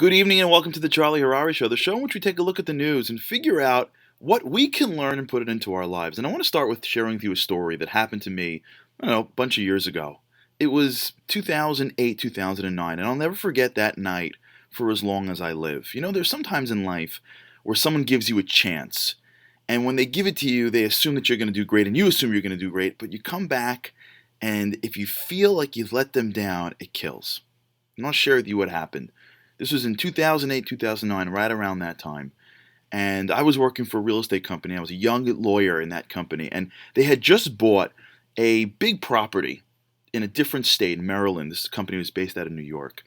Good evening and welcome to the Harary Show, the show in which we take a look at the news and figure out what we can learn and put it into our lives. And I want to start with sharing with you a story that happened to me, I don't know, a bunch of years ago. It was 2008, 2009, and I'll never forget that night for as long as I live. You know, there's sometimes in life where someone gives you a chance, and when they give it to you, they assume that you're going to do great, and you assume you're going to do great, but you come back, and if you feel like you've let them down, it kills. And I'll share with you what happened. This was in 2008, 2009, right around that time. And I was working for a real estate company. I was a young lawyer in that company. And they had just bought a big property in a different state, Maryland. This company was based out of New York.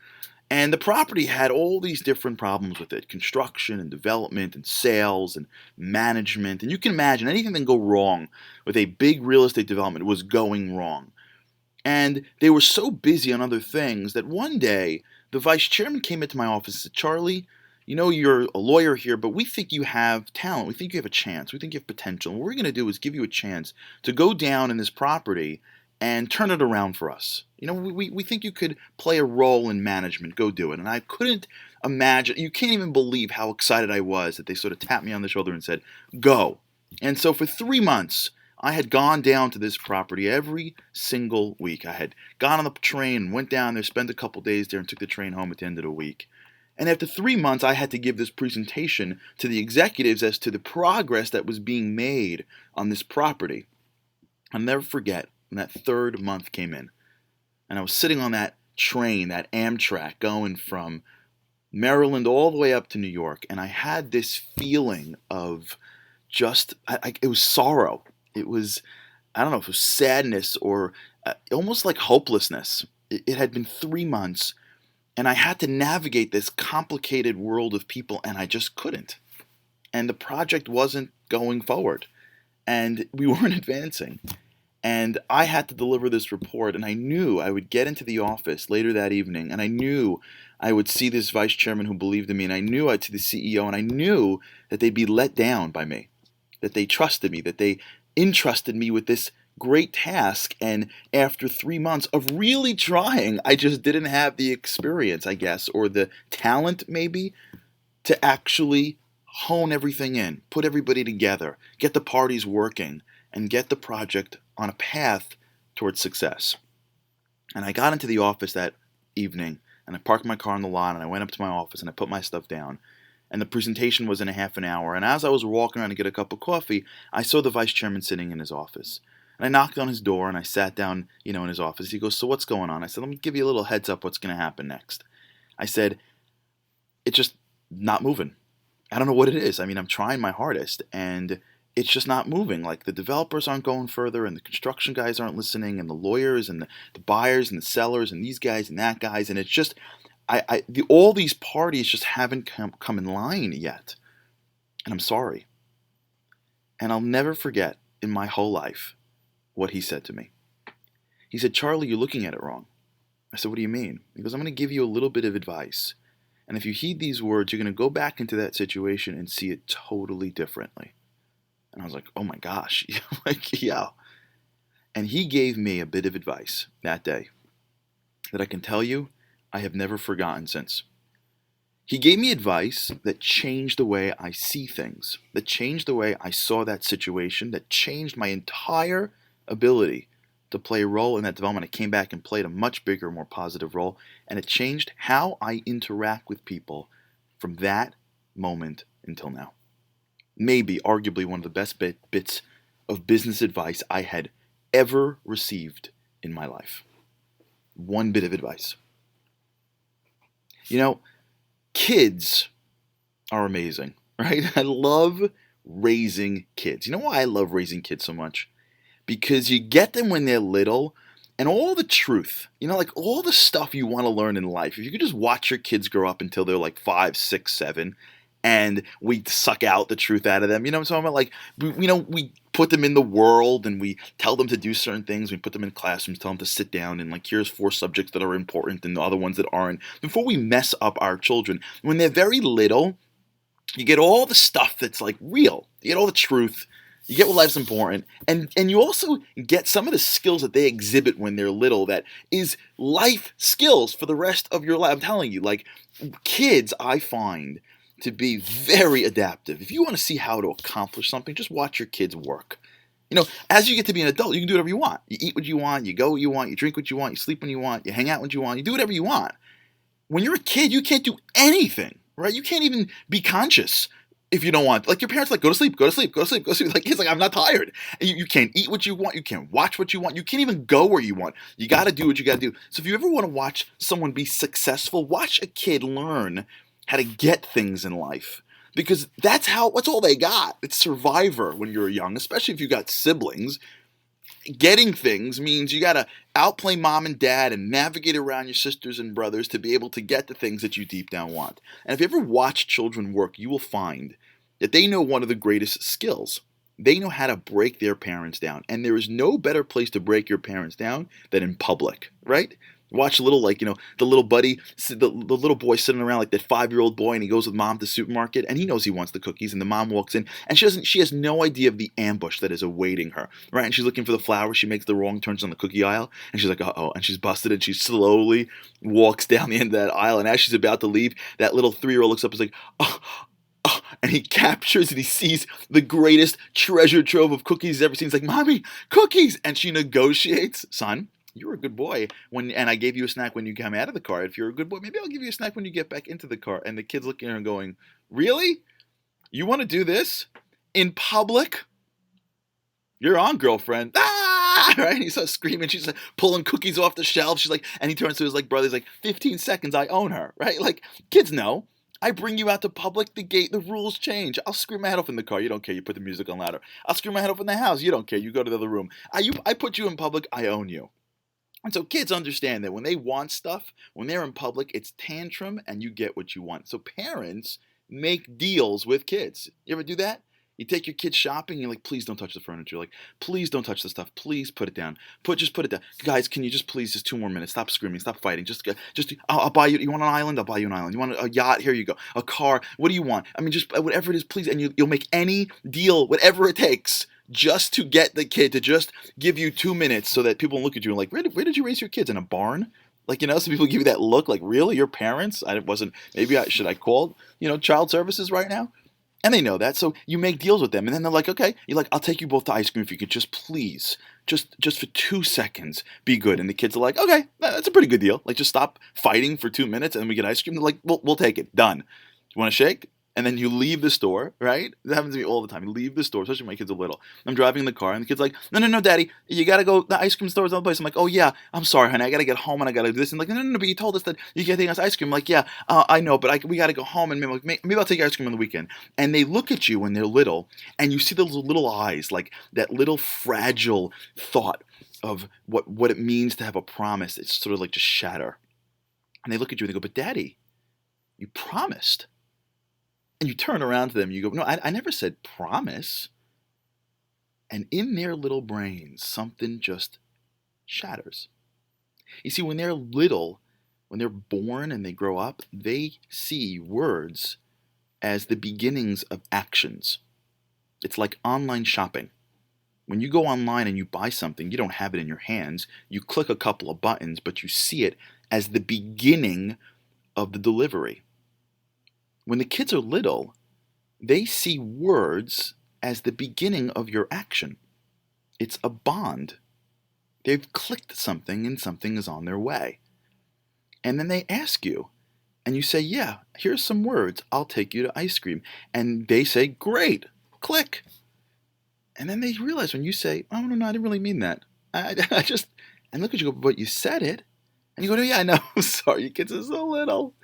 And the property had all these different problems with it: construction and development and sales and management. And you can imagine anything that can go wrong with a big real estate development was going wrong. And they were so busy on other things that one day the vice chairman came into my office and said, "Charlie, you know you're a lawyer here, but we think you have talent. We think you have a chance. We think you have potential. And what we're going to do is give you a chance to go down in this property and turn it around for us. You know, we think you could play a role in management. Go do it." And I couldn't imagine, you can't even believe how excited I was that they sort of tapped me on the shoulder and said, "Go." And so for 3 months, I had gone down to this property every single week. I had gone on the train, went down there, spent a couple days there, and took the train home at the end of the week. And after 3 months, I had to give this presentation to the executives as to the progress that was being made on this property. I'll never forget when that third month came in, and I was sitting on that train, that Amtrak, going from Maryland all the way up to New York, and I had this feeling of just, it was sorrow. It was, I don't know if it was sadness or almost like hopelessness. It had been 3 months, and I had to navigate this complicated world of people, and I just couldn't. And the project wasn't going forward, and we weren't advancing. And I had to deliver this report, and I knew I would get into the office later that evening, and I knew I would see this vice chairman who believed in me, and I knew I'd see the CEO, and I knew that they'd be let down by me, that they trusted me, that they entrusted me with this great task. And after 3 months of really trying, I just didn't have the experience, I guess, or the talent maybe, to actually hone everything in, put everybody together, get the parties working, and get the project on a path towards success. And I got into the office that evening, and I parked my car in the lot, and I went up to my office, and I put my stuff down. And the presentation was in a half an hour. And as I was walking around to get a cup of coffee, I saw the vice chairman sitting in his office. And I knocked on his door, and I sat down, in his office. He goes, "So what's going on?" I said, "Let me give you a little heads up what's going to happen next." I said, "It's just not moving. I don't know what it is. I mean, I'm trying my hardest, and it's just not moving. Like, the developers aren't going further, and the construction guys aren't listening, and the lawyers, and the buyers, and the sellers, and these guys, and that guys, and it's just, all these parties just haven't come in line yet, and I'm sorry." And I'll never forget in my whole life what he said to me. He said, "Charlie, you're looking at it wrong." I said, "What do you mean?" He goes, "I'm going to give you a little bit of advice, and if you heed these words, you're going to go back into that situation and see it totally differently." And I was like, "Oh my gosh." Like, yeah. And he gave me a bit of advice that day that I can tell you I have never forgotten since. He gave me advice that changed the way I see things, that changed the way I saw that situation, that changed my entire ability to play a role in that development. I came back and played a much bigger, more positive role, and it changed how I interact with people from that moment until now. Maybe, arguably, one of the best bits of business advice I had ever received in my life. One bit of advice. Kids are amazing, right? I love raising kids. You know why I love raising kids so much? Because you get them when they're little, and all the truth, like all the stuff you want to learn in life. If you could just watch your kids grow up until they're like 5, 6, 7, and we suck out the truth out of them. You know what I'm talking about? Like, we put them in the world, and we tell them to do certain things. We put them in classrooms, tell them to sit down, and like, here's 4 subjects that are important and the other ones that aren't. Before we mess up our children, when they're very little, you get all the stuff that's like real. You get all the truth. You get what life's important, and you also get some of the skills that they exhibit when they're little that is life skills for the rest of your life. I'm telling you, like, Kids, I find, to be very adaptive. If you want to see how to accomplish something, just watch your kids work. As you get to be an adult, you can do whatever you want. You eat what you want, you go what you want, you drink what you want, you sleep when you want, you hang out when you want, you do whatever you want. When you're a kid, you can't do anything, right? You can't even be conscious if you don't want. Like your parents, like go to sleep, go to sleep, go to sleep, go to sleep. Like kids, like I'm not tired. And you can't eat what you want, you can't watch what you want, you can't even go where you want. You got to do what you got to do. So if you ever want to watch someone be successful, watch a kid learn how to get things in life. Because that's all they got. It's survivor when you're young, especially if you got siblings. Getting things means you got to outplay mom and dad and navigate around your sisters and brothers to be able to get the things that you deep down want. And if you ever watch children work, you will find that they know one of the greatest skills. They know how to break their parents down. And there is no better place to break your parents down than in public, right? Watch a little, the little buddy, the little boy sitting around like that 5-year-old boy, and he goes with mom to the supermarket, and he knows he wants the cookies, and the mom walks in, and she has no idea of the ambush that is awaiting her, right? And she's looking for the flowers, she makes the wrong turns on the cookie aisle, and she's like, uh-oh, and she's busted, and she slowly walks down the end of that aisle, and as she's about to leave, that little 3-year-old looks up and is like, oh, and he captures and he sees the greatest treasure trove of cookies he's ever seen. He's like, Mommy, cookies! And she negotiates, son, you were a good boy and I gave you a snack when you came out of the car. If you're a good boy, maybe I'll give you a snack when you get back into the car. And the kid's looking at her and going, really? You want to do this in public? You're on, girlfriend. Ah! Right? He starts screaming. She's like pulling cookies off the shelf. She's like, and he turns to his brother. He's like, 15 seconds, I own her. Right? Like kids know. I bring you out to public, the rules change. I'll scream my head off in the car. You don't care. You put the music on louder. I'll scream my head off in the house. You don't care. You go to the other room. I put you in public. I own you. And so kids understand that when they want stuff, when they're in public, it's tantrum and you get what you want. So parents make deals with kids. You ever do that? You take your kids shopping, you're like, please don't touch the furniture. Like, please don't touch the stuff. Please put it down. Just put it down. Guys, can you just please, just 2 more minutes. Stop screaming. Stop fighting. I'll buy you. You want an island? I'll buy you an island. You want a yacht? Here you go. A car? What do you want? I mean, just whatever it is, please. And you'll make any deal, whatever it takes, just to get the kid to just give you 2 minutes so that people look at you and like, where did you raise your kids? In a barn? Like, some people give you that look like, really? Your parents? Should I call, child services right now? And they know that, so you make deals with them. And then they're like, okay, you're like, I'll take you both to ice cream if you could just please, just for 2 seconds, be good. And the kids are like, okay, that's a pretty good deal. Like, just stop fighting for 2 minutes and then we get ice cream. They're like, we'll take it. Done. You want a shake? And then you leave the store, right? That happens to me all the time. You leave the store, especially when my kids are little. I'm driving in the car, and the kid's like, no, Daddy, you got to go, the ice cream store is another place. I'm like, oh, yeah, I'm sorry, honey, I got to get home, and I got to do this. And like, no, but you told us that you get us ice cream. I'm like, yeah, I know, but we got to go home, and maybe I'll take ice cream on the weekend. And they look at you when they're little, and you see those little eyes, like that little fragile thought of what it means to have a promise. It's sort of like just shatter. And they look at you, and they go, but Daddy, you promised. And you turn around to them, you go, no, I never said promise. And in their little brains, something just shatters. You see, when they're little, when they're born and they grow up, they see words as the beginnings of actions. It's like online shopping. When you go online and you buy something, you don't have it in your hands. You click a couple of buttons, but you see it as the beginning of the delivery. When the kids are little, they see words as the beginning of your action. It's a bond. They've clicked something and something is on their way. And then they ask you, and you say, yeah, here's some words. I'll take you to ice cream. And they say, great, click. And then they realize when you say, oh, no, I didn't really mean that. And look at you go, but you said it. And you go, no, yeah, I know. Sorry, you kids are so little.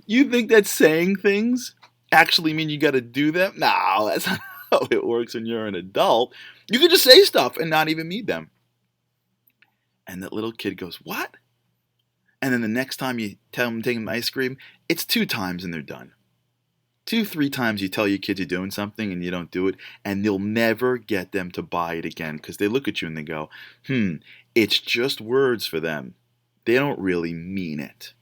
You think that saying things actually mean you got to do them? No, that's not how it works when you're an adult. You can just say stuff and not even mean them. And that little kid goes, what? And then the next time you tell them to take them ice cream, it's 2 times and they're done. 2, 3 times you tell your kids you're doing something and you don't do it, and you'll never get them to buy it again because they look at you and they go, it's just words for them. They don't really mean it.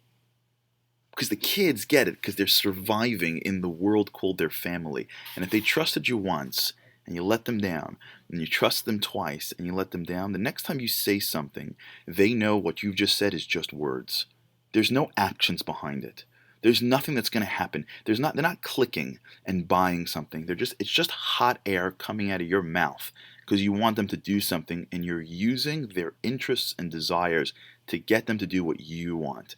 Because the kids get it because they're surviving in the world called their family. And if they trusted you once and you let them down, and you trust them twice and you let them down, the next time you say something, they know what you've just said is just words. There's no actions behind it. There's nothing that's going to happen. They're not clicking and buying something. It's just hot air coming out of your mouth because you want them to do something, and you're using their interests and desires to get them to do what you want.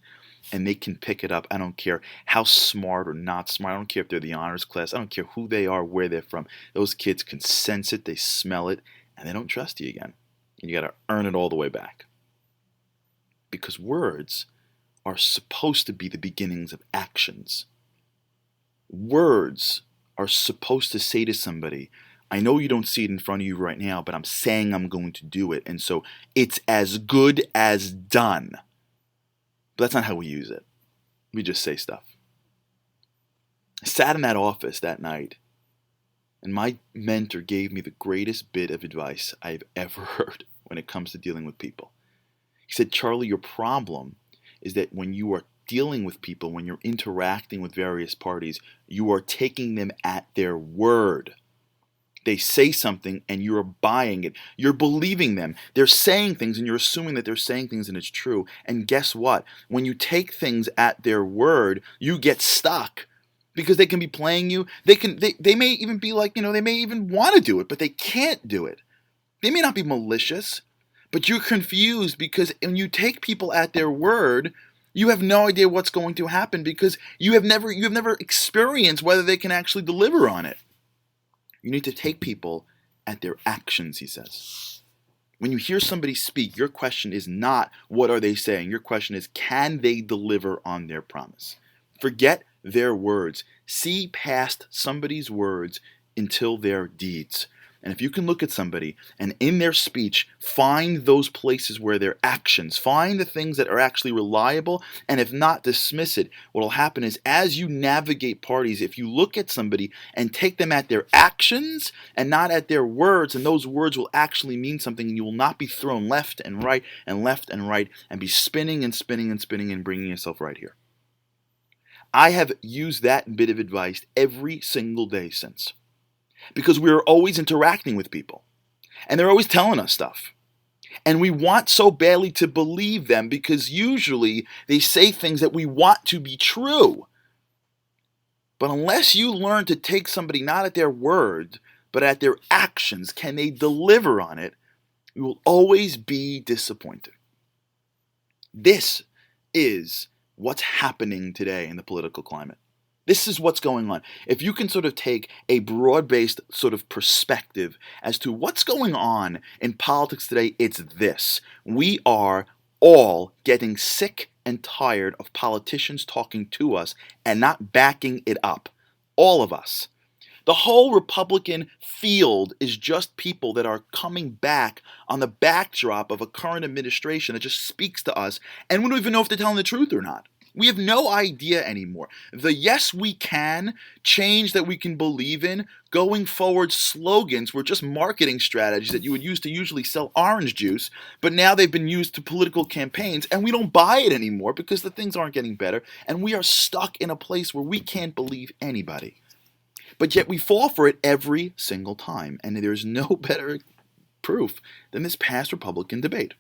And they can pick it up. I don't care how smart or not smart. I don't care if they're the honors class. I don't care who they are, where they're from. Those kids can sense it, they smell it, and they don't trust you again. And you got to earn it all the way back. Because words are supposed to be the beginnings of actions. Words are supposed to say to somebody, I know you don't see it in front of you right now, but I'm saying I'm going to do it. And so it's as good as done. But that's not how we use it. We just say stuff. I sat in that office that night, and my mentor gave me the greatest bit of advice I've ever heard when it comes to dealing with people. He said, Charlie, your problem is that when you are dealing with people, when you're interacting with various parties, you are taking them at their word. They say something and you're buying it. You're believing them. They're saying things and you're assuming that they're saying things and it's true. And guess what? When you take things at their word, you get stuck because they can be playing you. They may even be like, they may even want to do it, but they can't do it. They may not be malicious, but you're confused because when you take people at their word, you have no idea what's going to happen because you have never experienced whether they can actually deliver on it. You need to take people at their actions, he says. When you hear somebody speak, your question is not what are they saying. Your question is, can they deliver on their promise? Forget their words. See past somebody's words until their deeds. And if you can look at somebody and in their speech find those places where their actions, find the things that are actually reliable, and if not, dismiss it, what will happen is as you navigate parties, if you look at somebody and take them at their actions and not at their words, and those words will actually mean something, and you will not be thrown left and right and left and right and be spinning and spinning and spinning and bringing yourself right here. I have used that bit of advice every single day since. Because we are always interacting with people. And they're always telling us stuff. And we want so badly to believe them because usually they say things that we want to be true. But unless you learn to take somebody not at their word, but at their actions, can they deliver on it, you will always be disappointed. This is what's happening today in the political climate. This is what's going on. If you can sort of take a broad-based sort of perspective as to what's going on in politics today, it's this. We are all getting sick and tired of politicians talking to us and not backing it up. All of us. The whole Republican field is just people that are coming back on the backdrop of a current administration that just speaks to us, and we don't even know if they're telling the truth or not. We have no idea anymore. The yes we can, change that we can believe in, going forward slogans were just marketing strategies that you would use to usually sell orange juice, but now they've been used to political campaigns, and we don't buy it anymore because the things aren't getting better, and we are stuck in a place where we can't believe anybody. But yet we fall for it every single time, and there's no better proof than this past Republican debate.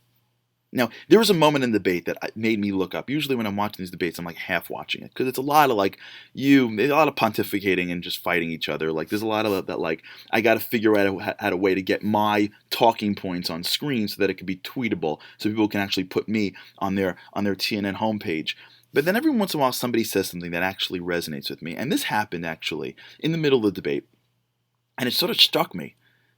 Now, there was a moment in the debate that made me look up. Usually when I'm watching these debates, I'm like half watching it because it's a lot of a lot of pontificating and just fighting each other. Like there's a lot of that I got to figure out a way to get my talking points on screen so that it can be tweetable so people can actually put me on their TNN homepage. But then every once in a while somebody says something that actually resonates with me. And this happened actually in the middle of the debate. And it sort of struck me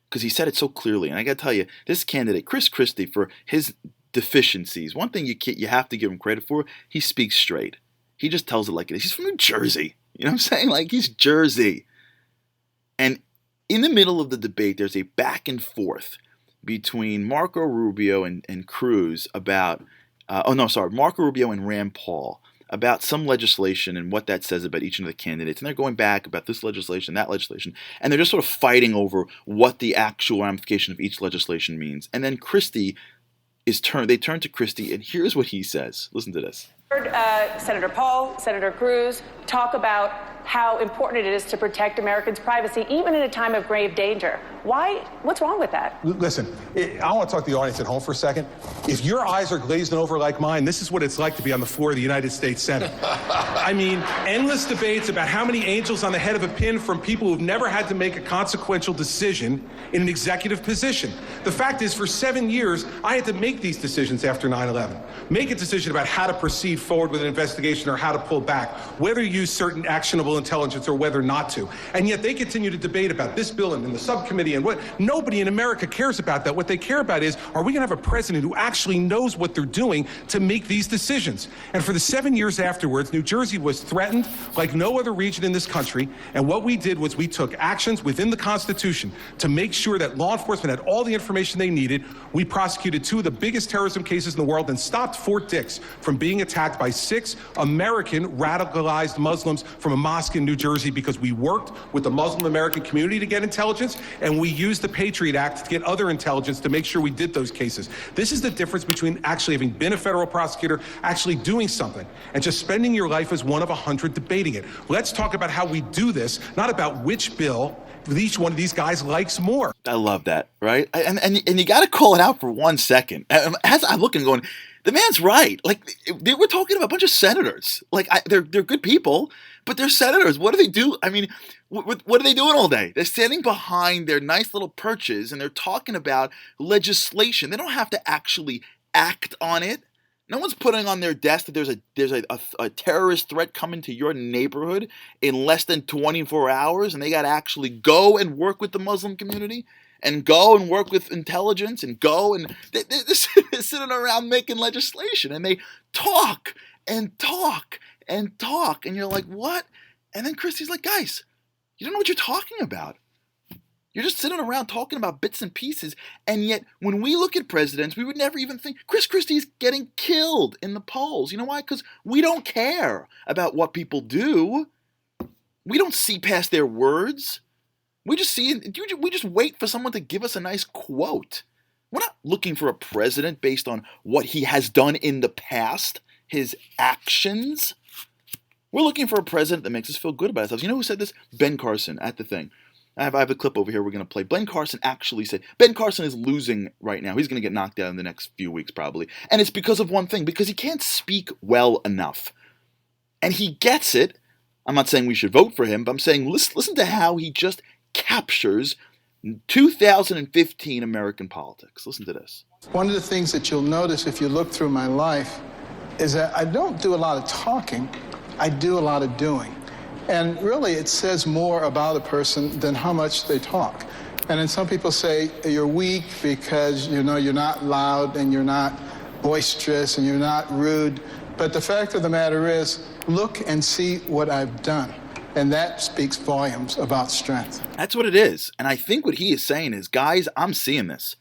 because he said it so clearly. And I got to tell you, this candidate, Chris Christie, for his deficiencies. One thing you have to give him credit for, he speaks straight. He just tells it like it is. He's from New Jersey. You know what I'm saying? Like, he's Jersey. And in the middle of the debate, there's a back and forth between Marco Rubio and Cruz about, Marco Rubio and Rand Paul about some legislation and what that says about each of the candidates. And they're going back about this legislation, that legislation, and they're just sort of fighting over what the actual ramification of each legislation means. And then they turn to Christie, and here's what he says. Listen to this. Heard Senator Paul, Senator Cruz talk about how important it is to protect Americans' privacy, even in a time of grave danger. Why? What's wrong with that? Listen, I want to talk to the audience at home for a second. If your eyes are glazed over like mine, this is what it's like to be on the floor of the United States Senate. I mean, endless debates about how many angels on the head of a pin from people who've never had to make a consequential decision in an executive position. The fact is, for 7 years, I had to make these decisions after 9/11. Make a decision about how to proceed forward with an investigation or how to pull back, whether to use certain actionable intelligence or whether not to. And yet they continue to debate about this bill and in the subcommittee and what. Nobody in America cares about that. What they care about is, are we going to have a president who actually knows what they're doing to make these decisions? And for the 7 years afterwards, New Jersey was threatened like no other region in this country. And what we did was we took actions within the Constitution to make sure that law enforcement had all the information they needed. We prosecuted 2 of the biggest terrorism cases in the world and stopped Fort Dix from being attacked by 6 American radicalized Muslims from a mosque in New Jersey, because we worked with the Muslim American community to get intelligence, and we used the Patriot Act to get other intelligence to make sure we did those cases. This is the difference between actually having been a federal prosecutor, actually doing something, and just spending your life as one of 100 debating it. Let's talk about how we do this, not about which bill each one of these guys likes more. I love that, right? And you got to call it out for 1 second. As I'm looking, going, the man's right. Like, we're talking about a bunch of senators. Like, they're good people, but they're senators. What do they do? I mean, what are they doing all day? They're standing behind their nice little perches and they're talking about legislation. They don't have to actually act on it. No one's putting on their desk that there's a terrorist threat coming to your neighborhood in less than 24 hours, and they got to actually go and work with the Muslim community and go and work with intelligence and go and they're sitting around making legislation, and they talk and talk and talk, and you're like, what? And then Christie's like, guys, you don't know what you're talking about. You're just sitting around talking about bits and pieces, and yet when we look at presidents, we would never even think Chris Christie's getting killed in the polls. You know why? Because we don't care about what people do. We don't see past their words. We just wait for someone to give us a nice quote. We're not looking for a president based on what he has done in the past, his actions. We're looking for a president that makes us feel good about ourselves. You know who said this? Ben Carson at the thing. I have a clip over here we're going to play. Ben Carson actually said, Ben Carson is losing right now. He's going to get knocked out in the next few weeks probably. And it's because of one thing, because he can't speak well enough. And he gets it. I'm not saying we should vote for him, but I'm saying listen to how he just captures 2015 American politics. Listen to this. One of the things that you'll notice if you look through my life is that I don't do a lot of talking. I do a lot of doing. And really, it says more about a person than how much they talk. And then some people say you're weak because, you're not loud and you're not boisterous and you're not rude. But the fact of the matter is, look and see what I've done. And that speaks volumes about strength. That's what it is. And I think what he is saying is, guys, I'm seeing this.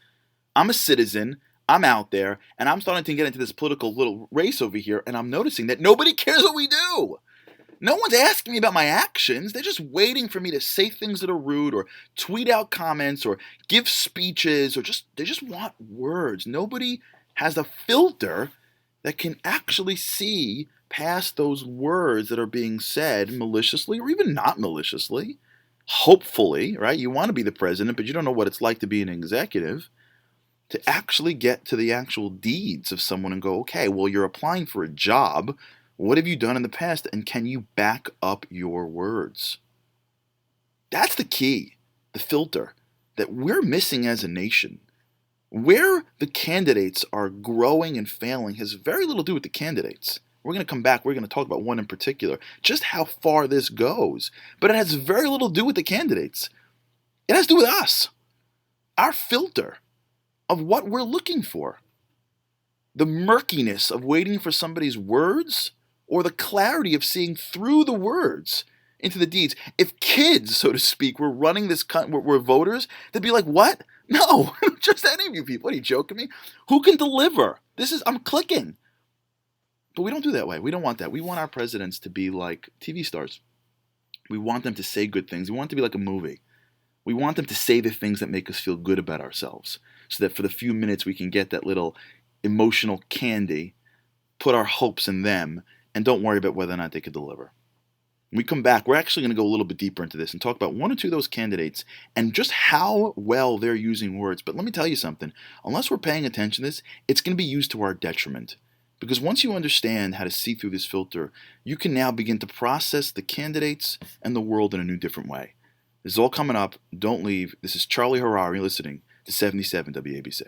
I'm a citizen. I'm out there. And I'm starting to get into this political little race over here. And I'm noticing that nobody cares what we do. No one's asking me about my actions. They're just waiting for me to say things that are rude or tweet out comments or give speeches or they just want words. Nobody has a filter that can actually see past those words that are being said maliciously or even not maliciously. Hopefully, right? You want to be the president, but you don't know what it's like to be an executive. To actually get to the actual deeds of someone and go, okay, well, you're applying for a job. What have you done in the past, and can you back up your words? That's the key, the filter, that we're missing as a nation. Where the candidates are growing and failing has very little to do with the candidates. We're going to come back, we're going to talk about one in particular, just how far this goes. But it has very little to do with the candidates. It has to do with us, our filter of what we're looking for. The murkiness of waiting for somebody's words, or the clarity of seeing through the words into the deeds. If kids, so to speak, were running this, were voters, they'd be like, what? No, just any of you people. What, are you joking me? Who can deliver? I'm clicking. But we don't do that way. We don't want that. We want our presidents to be like TV stars. We want them to say good things. We want it to be like a movie. We want them to say the things that make us feel good about ourselves, so that for the few minutes we can get that little emotional candy, put our hopes in them, and don't worry about whether or not they could deliver. When we come back, we're actually going to go a little bit deeper into this and talk about one or two of those candidates and just how well they're using words. But let me tell you something. Unless we're paying attention to this, it's going to be used to our detriment. Because once you understand how to see through this filter, you can now begin to process the candidates and the world in a new, different way. This is all coming up. Don't leave. This is Charlie Harary listening to 77 WABC.